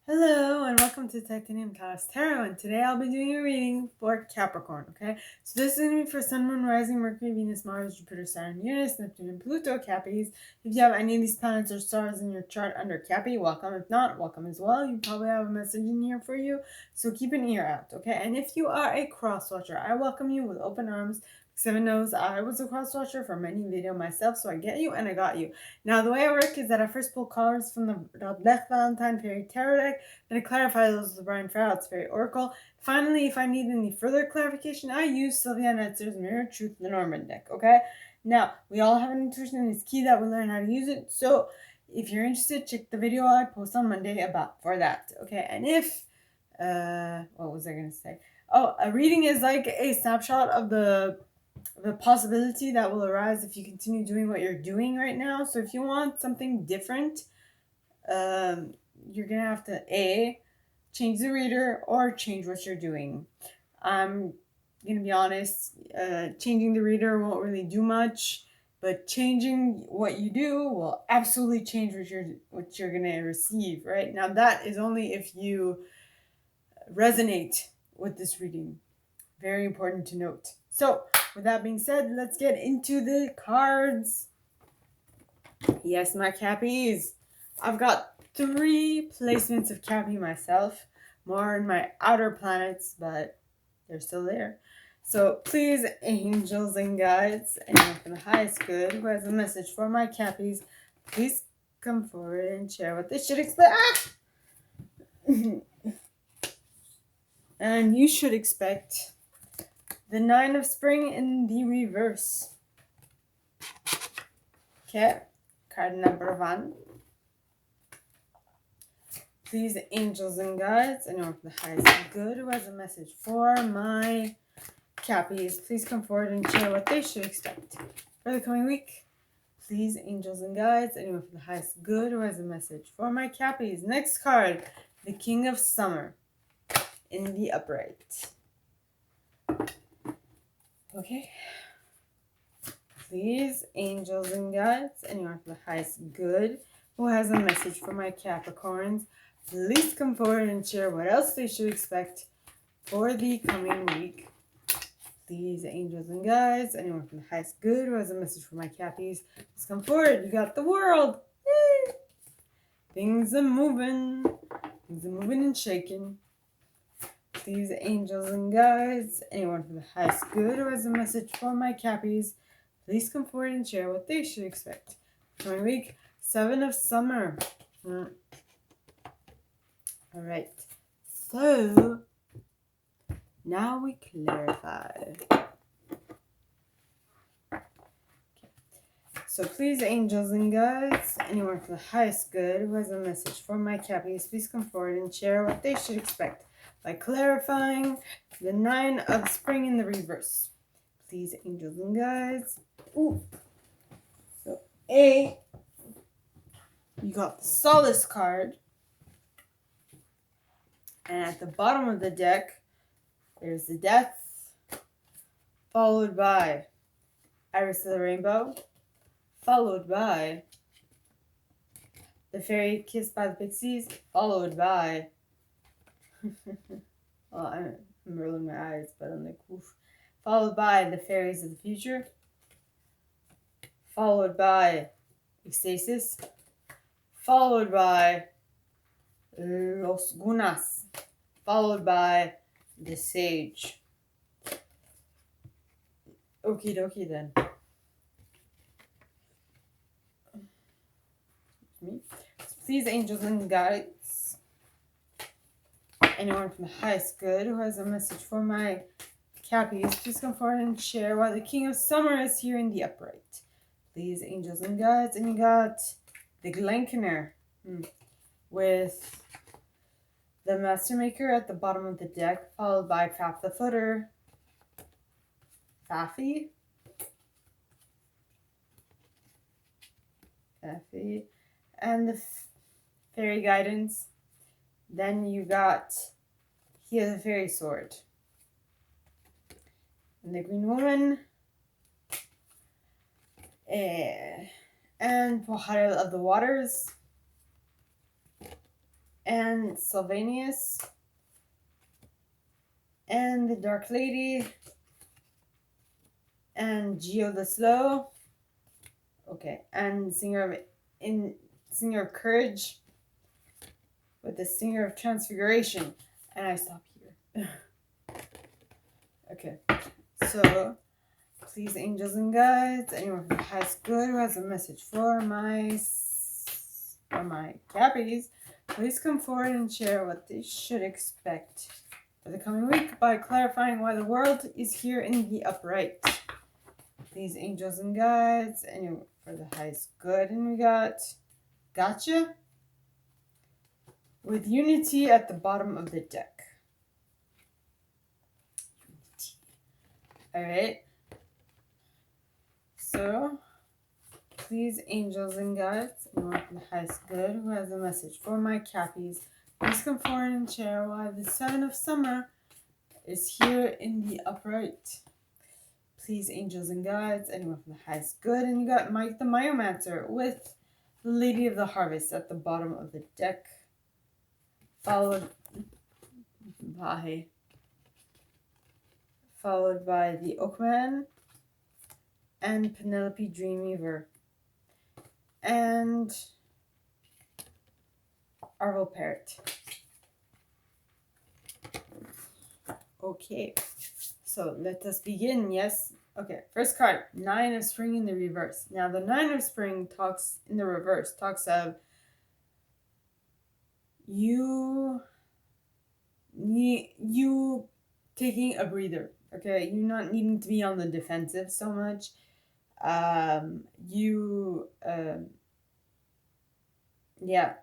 Hello and welcome to Titanium Cast Tarot, and today I'll be doing a reading for Capricorn, okay? So this is going to be for Sun, Moon, Rising, Mercury, Venus, Mars, Jupiter, Saturn, Uranus, Neptune, and Pluto, Cappies. If you have any of these planets or stars in your chart under Cappy, welcome. If not, welcome as well. You probably have a message in here for you, so keep an ear out, okay? And if you are a cross-watcher, I welcome you with open arms. Seven knows I was a cross-watcher for many video myself, so I get you and I got you. Now, the way I work is that I first pull cards from the Lech Valentine Fairy Tarot deck, then I clarify those with the Brian Farrell's Fairy Oracle. Finally, if I need any further clarification, I use Sylvia Netzer's Mirror Truth Lenormand deck, okay? Now, we all have an intuition and it's key that we learn how to use it, so if you're interested, check the video I post on Monday about for that, okay? And if, what was I going to say? Oh, a reading is like a snapshot of the possibility that will arise if you continue doing what you're doing right now. So if you want something different, you're gonna have to change the reader or change what you're doing. I'm gonna be honest, changing the reader won't really do much, but changing what you do will absolutely change what you're gonna receive. Right now, that is only if you resonate with this reading. Very important to note. So, with that being said, let's get into the cards. Yes, my Cappies. I've got 3 placements of Cappy myself. More in my outer planets, but they're still there. So, please, angels and guides, anyone from the highest good who has a message for my Cappies, please come forward and share what they should expect. And you should expect the 9 of Spring in the reverse. Okay, card number 1. Please, angels and guides, anyone from the highest good who has a message for my Cappies, please come forward and share what they should expect for the coming week. Please, angels and guides, anyone from the highest good who has a message for my Cappies. Next card, the King of Summer in the upright. Okay. Please, angels and guides, anyone from the highest good who has a message for my Capricorns, please come forward and share what else they should expect for the coming week. Please, angels and guides, anyone from the highest good who has a message for my Cappies, please come forward. You got the world. Yay! Things are moving. Things are moving and shaking. Please, angels and guides, anyone from the highest good who has a message for my Cappies, please come forward and share what they should expect. Coming week, 7 of Summer. Alright, so now we clarify. Okay. So please, angels and guides, anyone from the highest good who has a message for my Cappies, please come forward and share what they should expect by clarifying the 9 of Spring in the reverse. Please, angels and guides. Ooh. So you got the Solace card. And at the bottom of the deck, there's the Death, followed by Iris of the Rainbow, followed by the Fairy Kissed by the Pixies, followed by well, I'm rolling my eyes, but I'm like, oof. Followed by the Fairies of the Future, followed by Ecstasis, followed by Los Gunas, followed by the Sage. Okie dokie then. Please, angels and guides, anyone from the highest good who has a message for my Cappies, please come forward and share why the King of Summer is here in the upright. Please, angels and guides, and you got the Glenkener with the Master Maker at the bottom of the deck, followed by Faf the Footer, Faffy, and the Fairy Guidance. Then you got here the Fairy Sword. And the Green Woman. And Pohara of the Waters. and Sylvanus, and the Dark Lady, and Geo the Slow. Okay, and Singer of Courage with the Singer of Transfiguration. And I stop here. Okay, so please, angels and guides, anyone who has good, who has a message for my Cappies, please come forward and share what they should expect for the coming week by clarifying why the world is here in the upright. Please, angels and guides, anyone for the highest good, and we got Gotcha with Unity at the bottom of the deck. Alright. So, please, angels and guides, anyone from the highest good who has a message for my Cappies, please come forward and share why the 7 of Summer is here in the upright. Please, angels and guides, anyone from the highest good, and you got Mike the Myomancer with the Lady of the Harvest at the bottom of the deck, followed by the Oakman and Penelope Dreamweaver and Arvo Parrot. Okay, so let us begin. Yes. Okay, first card, 9 of Spring in the reverse. Now, the 9 of Spring talks in the reverse, talks of you taking a breather. Okay, you not needing to be on the defensive so much. Yeah,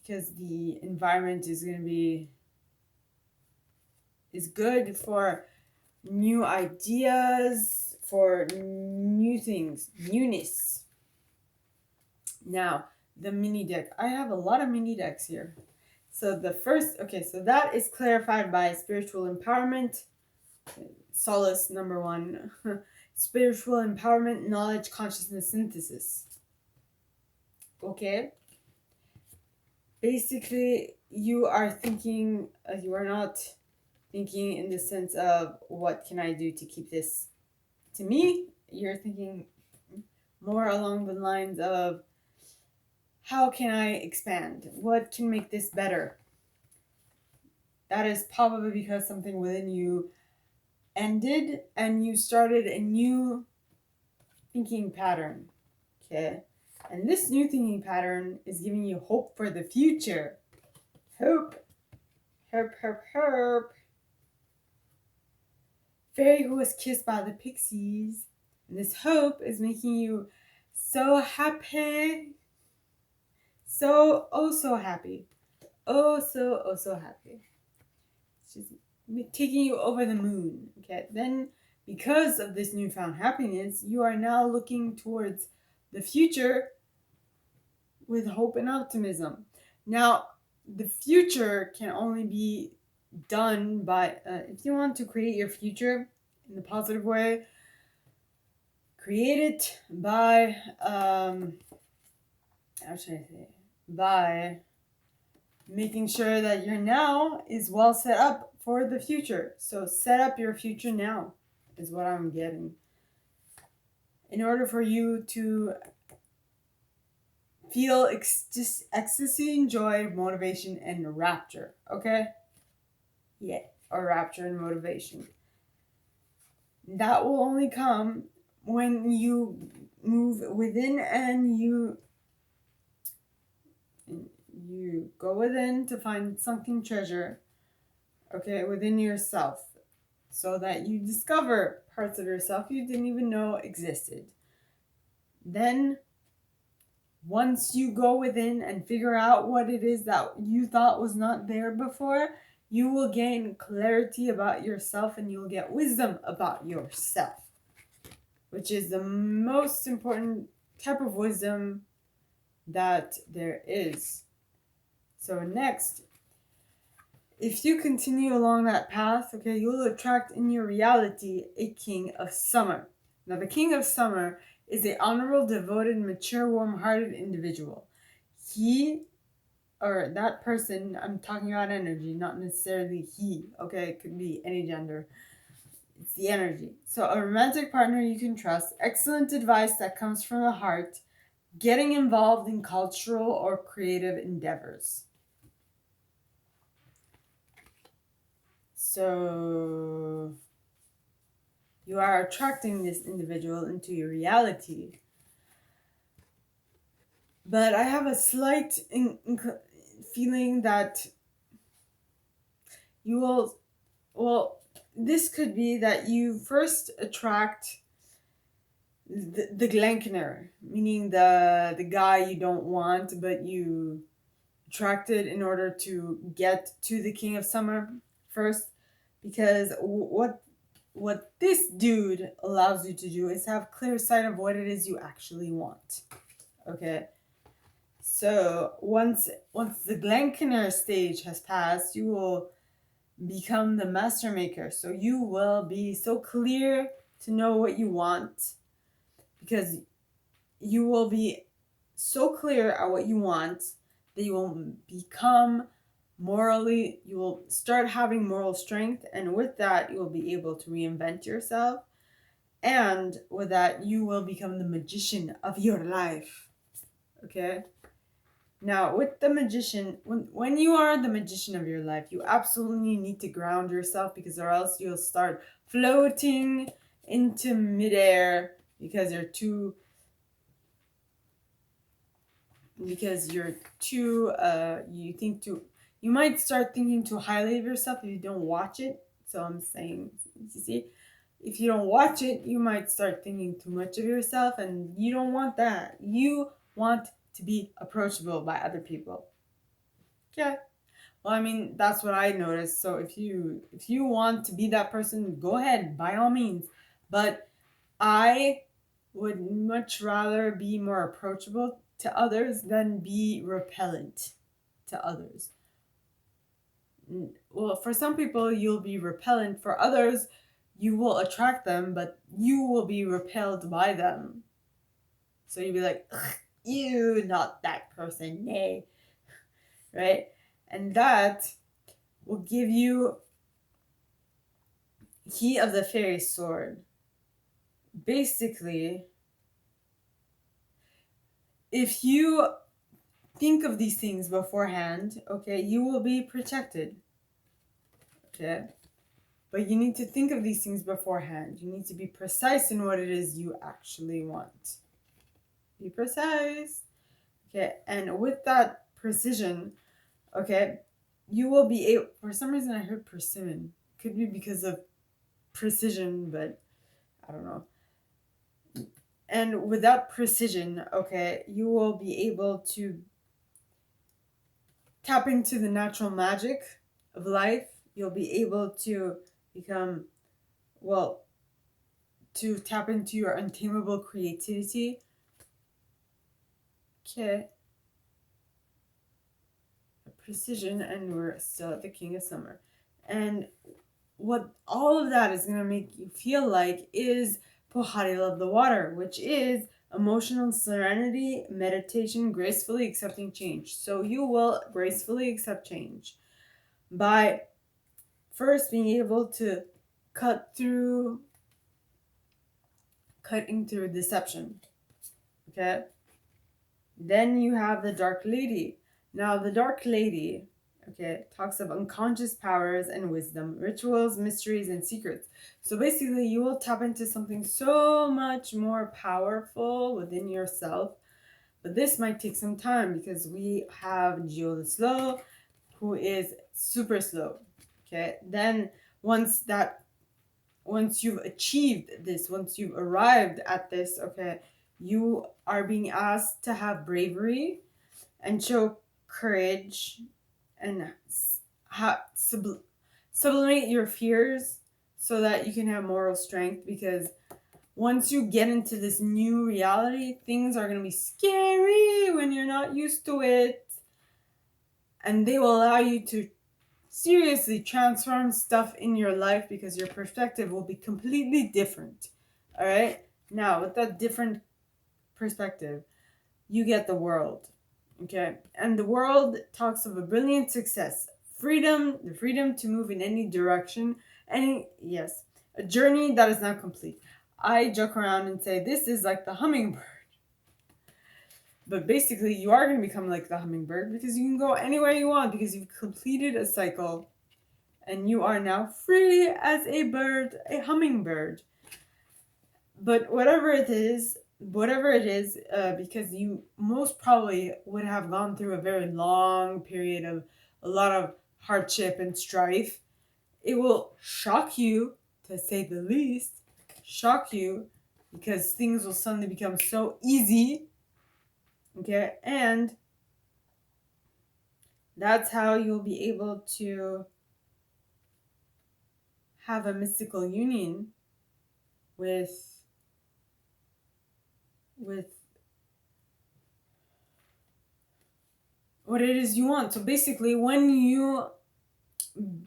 because the environment is good for new ideas, for new things, newness. Now, the mini deck. I have a lot of mini decks here. So the first, so that is clarified by spiritual empowerment. Solace, number 1. Spiritual empowerment, knowledge, consciousness, synthesis. Okay. Basically, you are thinking, you are not thinking in the sense of what can I do to keep this to me. You're thinking more along the lines of how can I expand? What can make this better? That is probably because something within you ended and you started a new thinking pattern. Okay. And this new thinking pattern is giving you hope for the future. Hope. Herp, herp, herp. Fairy who was kissed by the pixies. And this hope is making you so happy. So, oh so happy. Oh so happy. She's taking you over the moon. Okay. Then, because of this newfound happiness, you are now looking towards the future with hope and optimism. Now, the future can only be done by, if you want to create your future in the positive way, create it by, how should I say, by making sure that your now is well set up for the future. So set up your future now is what I'm getting. In order for you to feel just ecstasy and joy, motivation, and rapture. Okay? Yeah, or rapture and motivation. That will only come when you move within and you go within to find sunken treasure, okay, within yourself, so that you discover parts of yourself you didn't even know existed. Then, once you go within and figure out what it is that you thought was not there before, you will gain clarity about yourself and you'll get wisdom about yourself, which is the most important type of wisdom that there is. So next, if you continue along that path, okay, you'll attract in your reality a king of summer. Now, the king of summer is an honorable, devoted, mature, warm-hearted individual. He or that person, I'm talking about energy, not necessarily he, okay? It could be any gender. It's the energy. So, a romantic partner you can trust, excellent advice that comes from the heart, getting involved in cultural or creative endeavors. So, you are attracting this individual into your reality. But I have a slight feeling that you will, well, this could be that you first attract the Glenkener, meaning the guy you don't want, but you attracted in order to get to the King of Summer first, because what this dude allows you to do is have clear sight of what it is you actually want. Okay. So once the Glenkener stage has passed, you will become the master maker. So you will be so clear to know what you want, because you will be so clear at what you want that you will become you will start having moral strength, and with that you will be able to reinvent yourself, and with that you will become the magician of your life. Okay. Now, with the magician, when you are the magician of your life, you absolutely need to ground yourself, because or else you'll start floating into midair because you're too you might start thinking too highly of yourself if you don't watch it. So I'm saying, you see, if you don't watch it, you might start thinking too much of yourself, and you don't want that. You want to be approachable by other people. Yeah. Well, I mean, that's what I noticed. So if you want to be that person, go ahead, by all means. But I would much rather be more approachable to others than be repellent to others. Well, for some people, you'll be repellent. For others, you will attract them, but you will be repelled by them. So you'll be like, ew, not that person, nay. Right? And that will give you Key of the Fairy Sword. Basically, if you think of these things beforehand, okay, you will be protected. Okay? But you need to think of these things beforehand. You need to be precise in what it is you actually want. Be precise. Okay, and with that precision, okay, you will be able, for some reason I heard persimmon. Could be because of precision, but I don't know. And with that precision, okay, you will be able to tap into the natural magic of life. You'll be able to become, well, to tap into your untamable creativity. Okay. Precision, and we're still at the King of Summer. And what all of that is going to make you feel like is Pohari of the Water, which is emotional serenity, meditation, gracefully accepting change. So you will gracefully accept change by first being able to cutting through deception. Okay? Then you have the Dark Lady. Now, the Dark Lady, okay, talks of unconscious powers and wisdom, rituals, mysteries, and secrets. So basically, you will tap into something so much more powerful within yourself. But this might take some time, because we have Gio the Slow, who is super slow. Okay, then once you've achieved this, once you've arrived at this, okay, you are being asked to have bravery and show courage and sublimate your fears so that you can have moral strength, because once you get into this new reality, things are going to be scary when you're not used to it, and they will allow you to seriously transform stuff in your life, because your perspective will be completely different. All right, now with that different perspective, you get the world. Okay, and the world talks of a brilliant success, freedom, the freedom to move in any direction, yes, a journey that is not complete. I joke around and say this is like the hummingbird. But basically, you are going to become like the hummingbird because you can go anywhere you want because you've completed a cycle and you are now free as a bird, a hummingbird. But whatever it is, because you most probably would have gone through a very long period of a lot of hardship and strife, it will shock you, to say the least, shock you because things will suddenly become so easy. Okay, and that's how you'll be able to have a mystical union with what it is you want. So basically, when you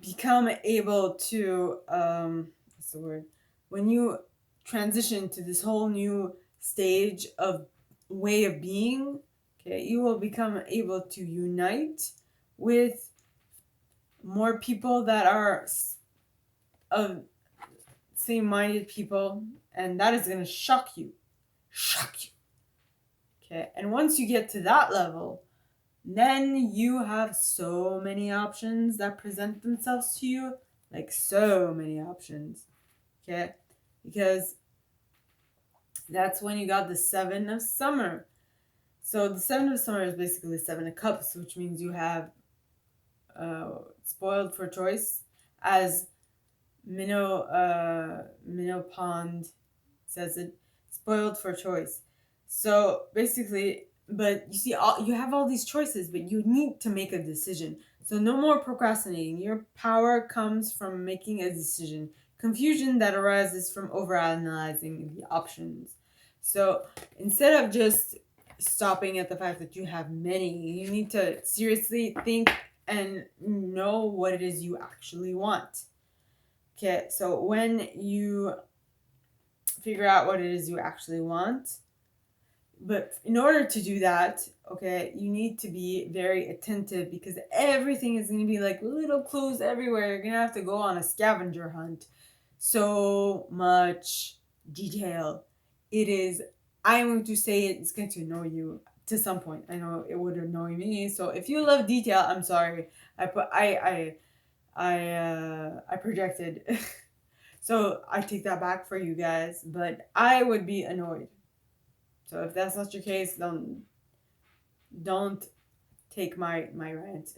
become able to what's the word? When you transition to this whole new stage of way of being, okay, you will become able to unite with more people that are of same-minded people, and that is going to shock you. Okay, and once you get to that level, then you have so many options that present themselves to you, like so many options. Okay, because that's when you got the Seven of Summer. So the Seven of Summer is basically Seven of Cups, which means you have spoiled for choice, as Minnow Pond says it, spoiled for choice. So basically, but you see, you have all these choices, but you need to make a decision. So no more procrastinating. Your power comes from making a decision. Confusion that arises from overanalyzing the options. So instead of just stopping at the fact that you have many, you need to seriously think and know what it is you actually want. Okay, so when you figure out what it is you actually want, but in order to do that, okay, you need to be very attentive because everything is going to be like little clues everywhere. You're going to have to go on a scavenger hunt. So much detail. It is, I'm going to say it's going to annoy you to some point. I know it would annoy me. So if you love detail, I'm sorry. I projected. So I take that back for you guys, but I would be annoyed. So if that's not your case, don't take my rant.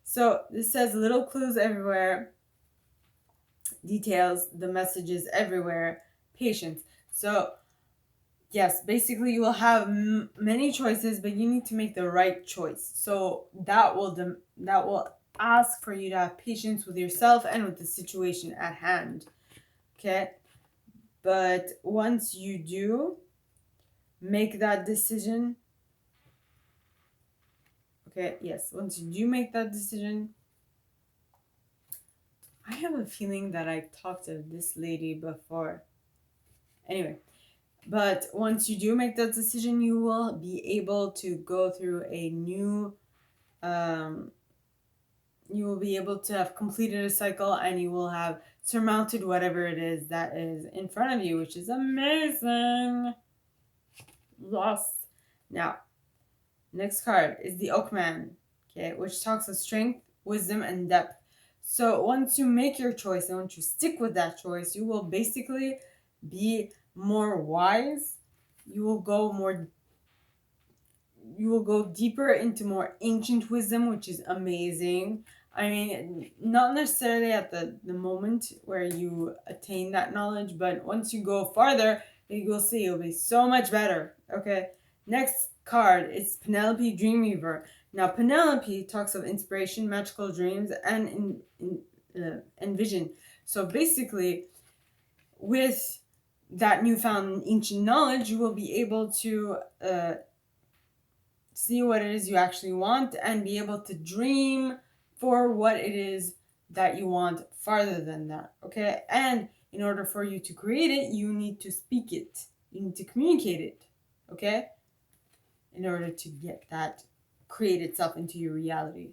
So this says little clues everywhere, details, the messages everywhere, patience. So yes, basically you will have many choices, but you need to make the right choice. So that will ask for you to have patience with yourself and with the situation at hand. Okay? But once you do make that decision, okay, yes, once you do make that decision, I have a feeling that I talked to this lady before. Anyway, but once you do make that decision, you will be able to go through a new, you will be able to have completed a cycle and you will have surmounted whatever it is that is in front of you, which is amazing. Lost. Now, next card is the Oakman, okay, which talks of strength, wisdom, and depth. So once you make your choice and once you stick with that choice, you will basically be more wise. You will go deeper into more ancient wisdom, which is amazing. I mean, not necessarily at the moment where you attain that knowledge, but once you go farther, you will see it'll be so much better. Okay, next card is Penelope Dreamweaver. Now, Penelope talks of inspiration, magical dreams, and vision. So basically, with that newfound ancient knowledge, you will be able to see what it is you actually want and be able to dream for what it is that you want farther than that. Okay, and in order for you to create it, you need to speak it, you need to communicate it. Okay, in order to get that create itself into your reality.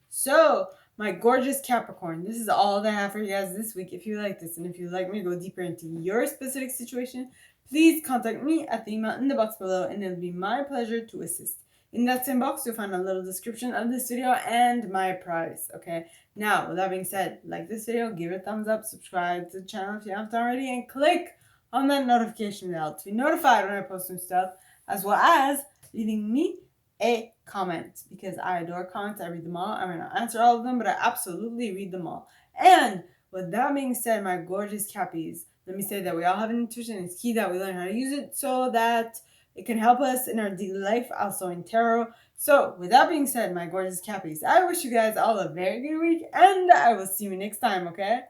So, my gorgeous Capricorn, this is all that I have for you guys this week. If you like this and if you'd like me to go deeper into your specific situation, please contact me at the email in the box below and it'll be my pleasure to assist. In that same box, you'll find a little description of this video and my price, okay? Now, with that being said, like this video, give it a thumbs up, subscribe to the channel if you haven't already, and click on that notification bell to be notified when I post new stuff, as well as leaving me a comment, because I adore comments. I read them all. I might not answer all of them, but I absolutely read them all. And with that being said, my gorgeous Cappies, let me say that we all have an intuition. It's key that we learn how to use it so that it can help us in our daily life, also in tarot. So with that being said, my gorgeous Cappies, I wish you guys all a very good week, and I will see you next time, okay?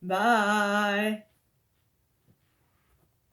Bye.